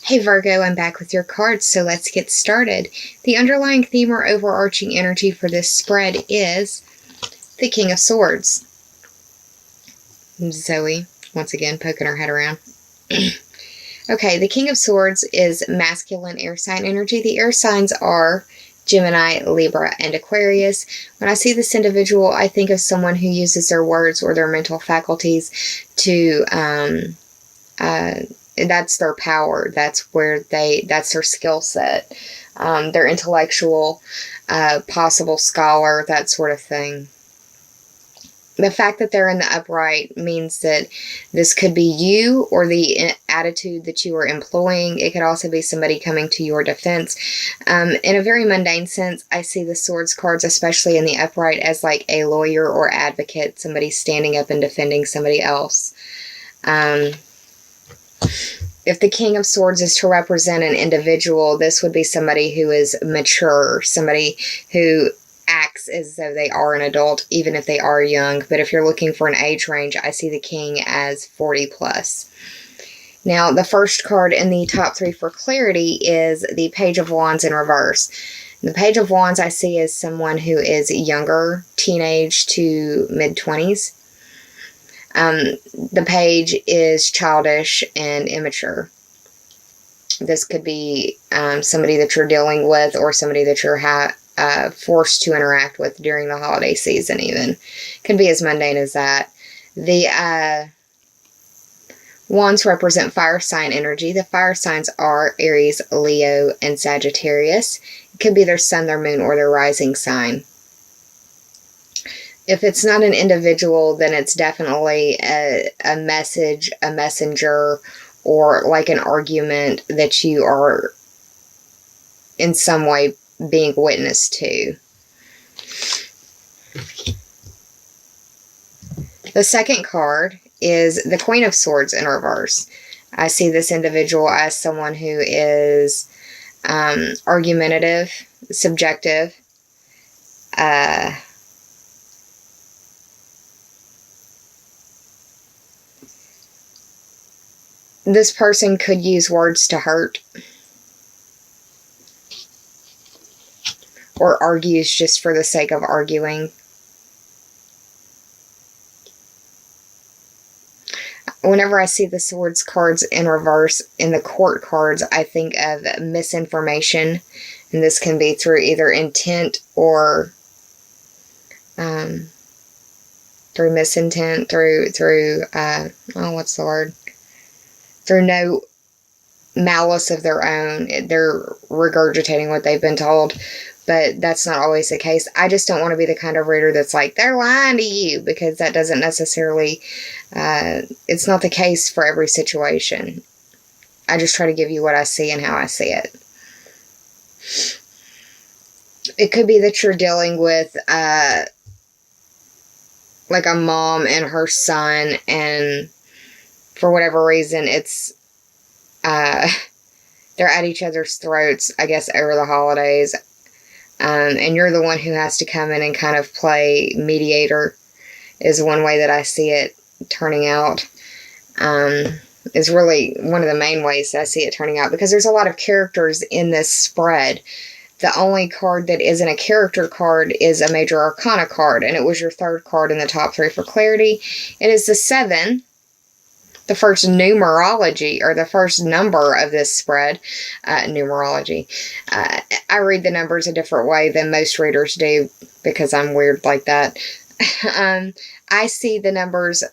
Hey Virgo, I'm back with your cards, so let's get started. The underlying theme or overarching energy for this spread is the King of Swords. Zoe, once again, poking her head around. Okay, the King of Swords is masculine air sign energy. The air signs are Gemini, Libra, and Aquarius. When I see this individual, I think of someone who uses their words or their mental faculties to, that's their power. That's their skill set. Their intellectual, possible scholar, that sort of thing. The fact that they're in the upright means that this could be you or the attitude that you are employing. It could also be somebody coming to your defense. In a very mundane sense, I see the Swords cards, especially in the upright, as like a lawyer or advocate, somebody standing up and defending somebody else. If the King of Swords is to represent an individual, this would be somebody who is mature, somebody who acts as though they are an adult, even if they are young. But if you're looking for an age range, I see the King as 40 plus. Now, the first card in the top three for clarity is the Page of Wands in reverse. The Page of Wands I see as someone who is younger, teenage to mid-20s. The page is childish and immature. This could be somebody that you're dealing with or somebody that you're forced to interact with during the holiday season even. Could be as mundane as that. The wands represent fire sign energy. The fire signs are Aries, Leo, and Sagittarius. It could be their sun, their moon, or their rising sign. If it's not an individual, then it's definitely a message, a messenger, or like an argument that you are in some way being witness to. The second card is the Queen of Swords in reverse. I see this individual as someone who is argumentative, subjective, this person could use words to hurt or argues just for the sake of arguing. Whenever I see the Swords cards in reverse in the Court cards, I think of misinformation, and this can be through either intent or through misintent, through no malice of their own. They're regurgitating what they've been told, but that's not always the case. I just don't want to be the kind of reader that's like, they're lying to you, because that doesn't necessarily, it's not the case for every situation. I just try to give you what I see and how I see it. It could be that you're dealing with, like a mom and her son, and for whatever reason, it's, they're at each other's throats, I guess, over the holidays. And you're the one who has to come in and kind of play mediator, is one way that I see it turning out. Is really one of the main ways that I see it turning out, because there's a lot of characters in this spread. The only card that isn't a character card is a Major Arcana card, and it was your third card in the top three for clarity. It is the 7. The first numerology, or the first number of this spread, numerology. I read the numbers a different way than most readers do, because I'm weird like that. I see the numbers,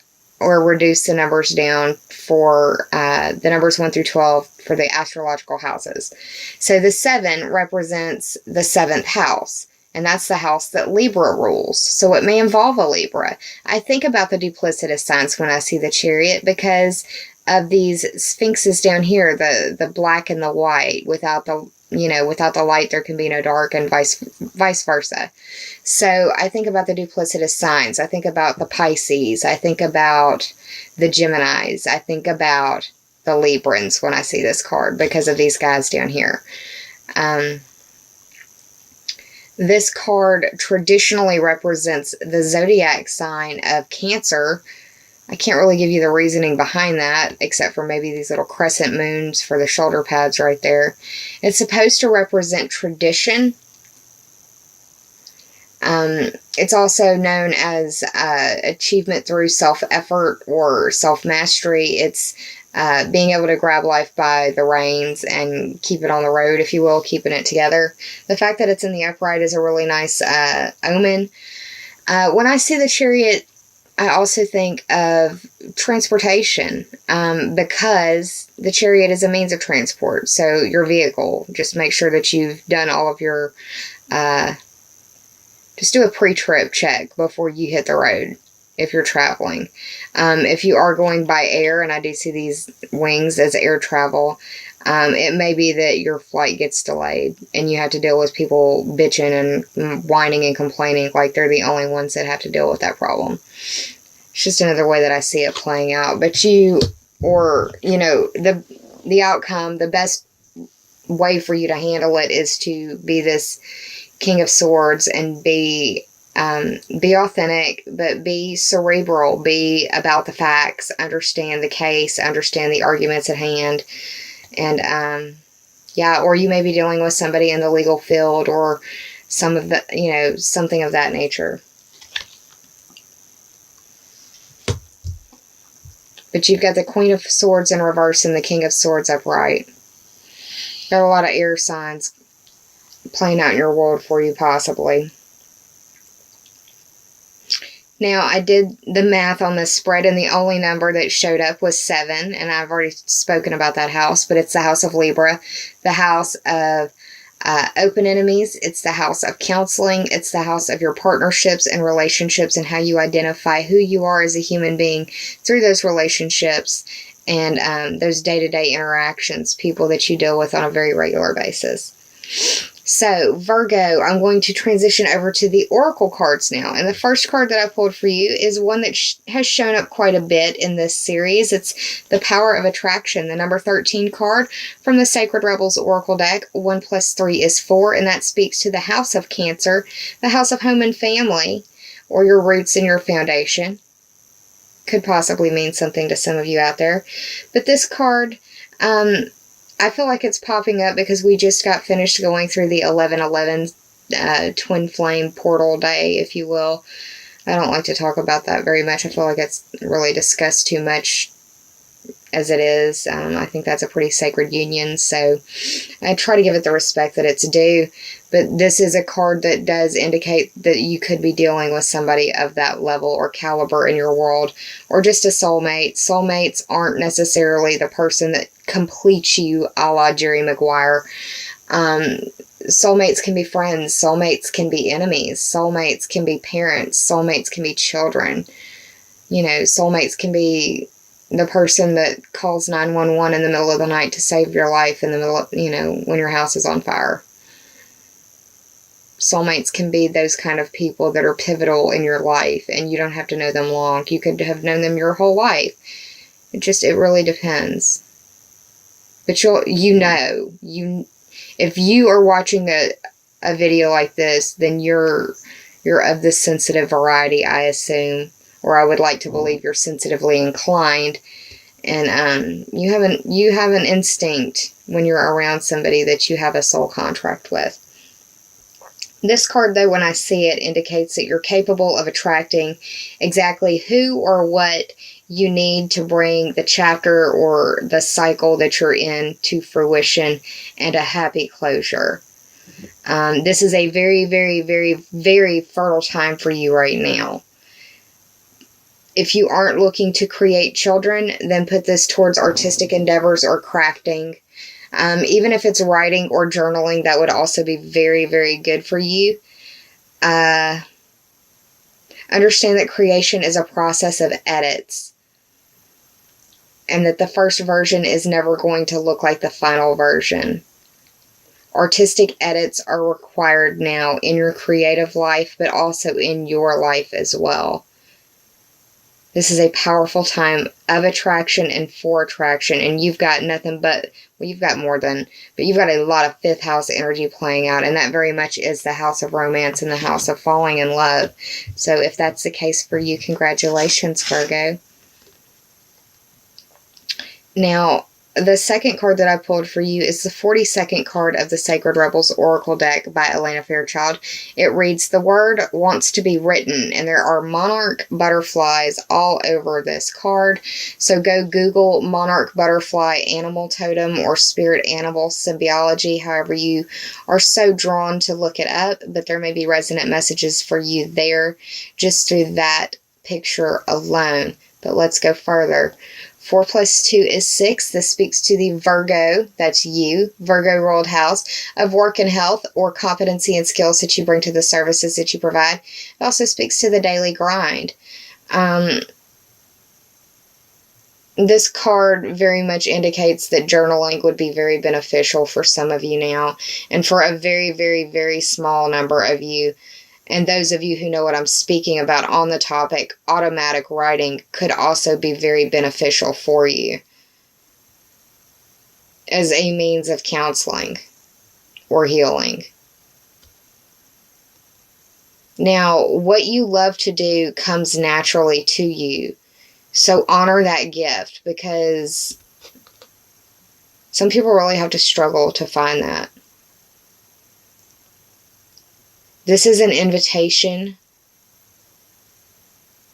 or reduce the numbers down for the numbers 1 through 12 for the astrological houses. So the 7 represents the 7th house. And that's the house that Libra rules. So it may involve a Libra. I think about the duplicitous signs when I see the Chariot, because of these sphinxes down here, the black and the white. Without the, without the light, there can be no dark, and vice versa. So I think about the duplicitous signs. I think about the Pisces. I think about the Geminis. I think about the Librans when I see this card, because of these guys down here. This card traditionally represents the zodiac sign of Cancer, I can't really give you the reasoning behind that, except for maybe these little crescent moons for the shoulder pads right there. It's supposed to represent tradition. It's also known as achievement through self-effort or self-mastery. It's being able to grab life by the reins and keep it on the road, if you will, keeping it together. The fact that it's in the upright is a really nice omen. When I see the Chariot, I also think of transportation, because the Chariot is a means of transport. So your vehicle, just make sure that you've done all of your, just do a pre-trip check before you hit the road if you're traveling. If you are going by air, and I do see these wings as air travel, it may be that your flight gets delayed and you have to deal with people bitching and whining and complaining like they're the only ones that have to deal with that problem. It's just another way that I see it playing out. But the outcome, the best way for you to handle it is to be this King of Swords and be authentic, but be cerebral, be about the facts, understand the case, understand the arguments at hand. And, or you may be dealing with somebody in the legal field or something of that nature. But you've got the Queen of Swords in reverse and the King of Swords upright. Got a lot of air signs playing out in your world for you, possibly. Now, I did the math on this spread, and the only number that showed up was 7, and I've already spoken about that house, but it's the house of Libra, the house of open enemies. It's the house of counseling. It's the house of your partnerships and relationships and how you identify who you are as a human being through those relationships and those day-to-day interactions, people that you deal with on a very regular basis. So, Virgo, I'm going to transition over to the Oracle cards now. And the first card that I pulled for you is one that has shown up quite a bit in this series. It's the Power of Attraction, the number 13 card from the Sacred Rebels Oracle deck. 1 + 3 is 4, and that speaks to the House of Cancer, the House of Home and Family, or your roots and your foundation. Could possibly mean something to some of you out there. But this card, I feel like it's popping up because we just got finished going through the 11/11 twin flame portal day, if you will. I don't like to talk about that very much. I feel like it's really discussed too much as it is. I think that's a pretty sacred union, so I try to give it the respect that it's due. But this is a card that does indicate that you could be dealing with somebody of that level or caliber in your world, or just a soulmate. Soulmates aren't necessarily the person that completes you, a la Jerry Maguire. Soulmates can be friends. Soulmates can be enemies. Soulmates can be parents. Soulmates can be children. Soulmates can be the person that calls 911 in the middle of the night to save your life in the middle of, when your house is on fire. Soulmates can be those kind of people that are pivotal in your life, and you don't have to know them long. You could have known them your whole life. It really depends. But if you are watching a video like this, then you're of the sensitive variety, I assume, or I would like to believe you're sensitively inclined, and you have an instinct when you're around somebody that you have a soul contract with. This card, though, when I see it, indicates that you're capable of attracting exactly who or what you need to bring the chapter or the cycle that you're in to fruition and a happy closure. This is a very, very, very, very fertile time for you right now. If you aren't looking to create children, then put this towards artistic endeavors or crafting. Even if it's writing or journaling, that would also be very, very good for you. Understand that creation is a process of edits, and that the first version is never going to look like the final version. Artistic edits are required now in your creative life, but also in your life as well. This is a powerful time of attraction and for attraction, and you've got nothing but, well, you've got more than, but you've got a lot of 5th house energy playing out, and that very much is the house of romance and the house of falling in love. So if that's the case for you, congratulations, Virgo. Now, the second card that I pulled for you is the 42nd card of the Sacred Rebels Oracle deck by Elena Fairchild. It reads, "The word wants to be written," and there are monarch butterflies all over this card. So go Google monarch butterfly animal totem or spirit animal symbiology, however you are so drawn to look it up, but there may be resonant messages for you there just through that picture alone. But let's go further. 4 plus 2 is 6. This speaks to the Virgo, that's you, Virgo ruled house, of work and health or competency and skills that you bring to the services that you provide. It also speaks to the daily grind. This card very much indicates that journaling would be very beneficial for some of you now, and for a very, very, very small number of you. And those of you who know what I'm speaking about on the topic, automatic writing could also be very beneficial for you as a means of counseling or healing. Now, what you love to do comes naturally to you. So honor that gift, because some people really have to struggle to find that. This is an invitation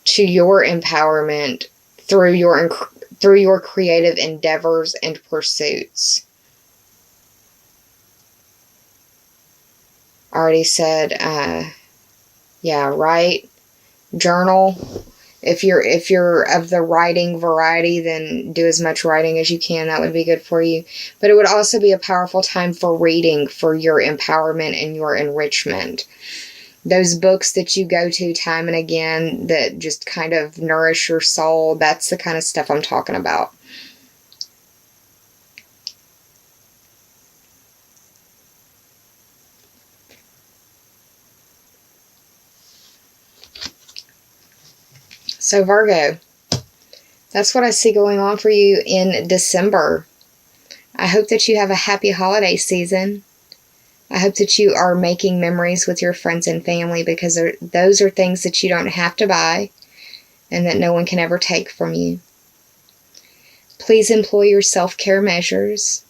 to your empowerment through your creative endeavors and pursuits. I already said, write, journal. If you're of the writing variety, then do as much writing as you can. That would be good for you. But it would also be a powerful time for reading, for your empowerment and your enrichment. Those books that you go to time and again that just kind of nourish your soul, that's the kind of stuff I'm talking about. So Virgo, that's what I see going on for you in December. I hope that you have a happy holiday season. I hope that you are making memories with your friends and family, because those are things that you don't have to buy and that no one can ever take from you. Please employ your self-care measures.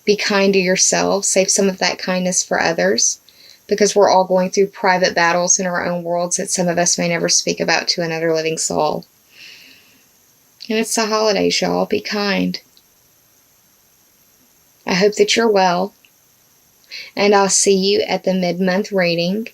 Be kind to yourself. Save some of that kindness for others, because we're all going through private battles in our own worlds that some of us may never speak about to another living soul. And it's the holidays, y'all. Be kind. I hope that you're well. And I'll see you at the mid-month reading